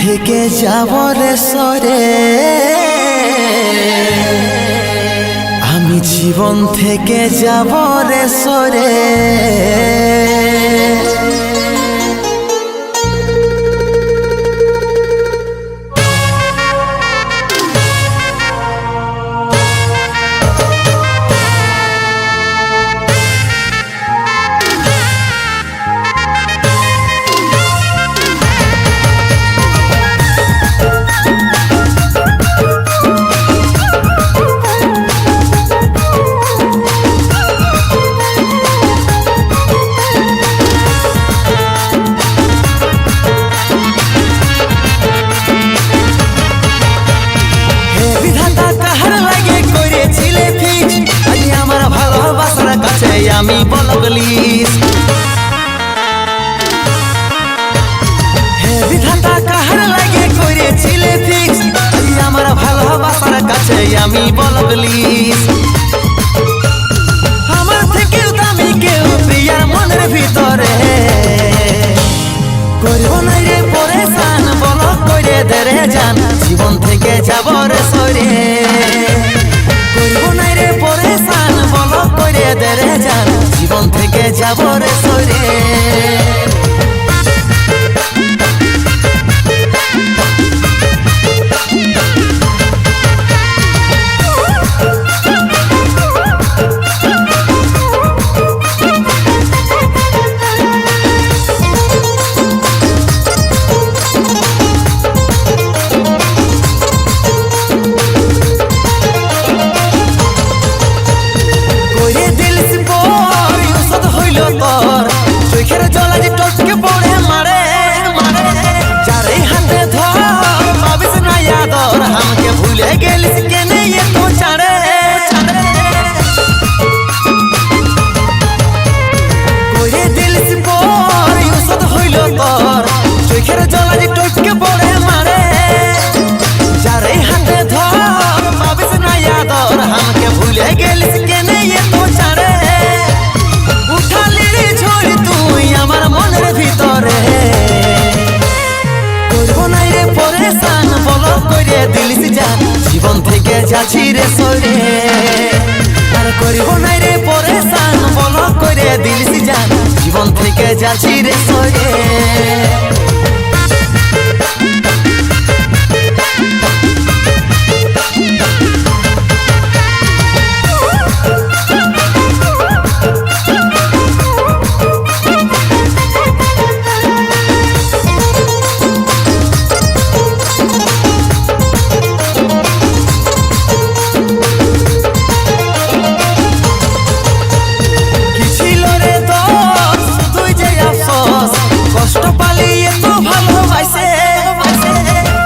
থেকে যাব রে সরে, আমি জীবন থেকে যাব রে সরে। আমি বলগলিস হে বিধাতা কাহার লাগে করেছিলে ফিক্স, আমার ভালোবাসার কাছে আমি বলগলিস। আমার থেকেও দামি কেউ প্রিয়ার মনের ভিতরে, করব না রে পরেশান বল করে দে রে জান, জীবন থেকে যাব রে সরে। করব না রে পরেশান বল করে দে রে জান, জীবন থেকে যাব রে সরে। চোখের জল আজ টপকে পড়ে মারে মারে, যারে হাতে ধর পাবিস না আদর, আমাকে ভুলে গেলিস কেনে এত ছাড়ে ছাড়ে। কইরে দিলিস পর ইউসদ হইল তোর, চোখের জল আজ টপকে পড়ে মারে, যারে হাতে ধর পাবিস না আদর, আমাকে ভুলে গেলিস কেনে এত ছাড়ে। আমার মনের ভিতরে করব না রে পরেশান বল করে দিলিস জান, জীবন থেকে যাচ্ছি রে সরে। আর করব না রে পরেশান বল করে দিলিস জান, জীবন থেকে যাচ্ছি রে সরে। কষ্ট পালিয়ে তো ভালোবাসে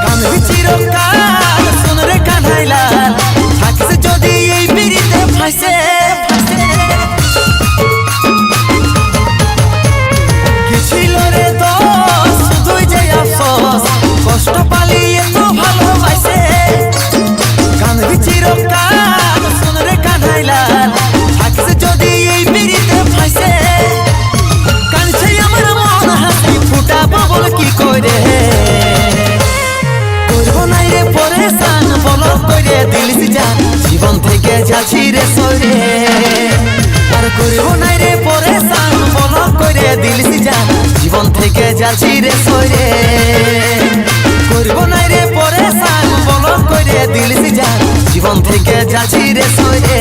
কানবি চিরকাল, শোন রে কানাই লাল, থাকিস যদি এই পিড়িতে ফাঁসে। কি ছিল রে দোষ শুধুই যে আফসোস, কষ্ট পালিয়ে তো ভালোবাসে কানবি চিরকাল, শোন রে কানাই লাল, থাকিস যদি এই পিড়িতে ফাঁসে। কানছে আমার মন হাসি ফুটাবো বল কি করে, করব না রে পরেশান বল করে দিলিস জান, জীবন থেকে যাচ্ছি রে সরে। আর করব না রে পরেশান বল করে দিলিস জান, জীবন থেকে যাচ্ছি রে সরে। করব না রে পরেশান বল করে দিলিস জান, জীবন থেকে যাচ্ছি রে সরে।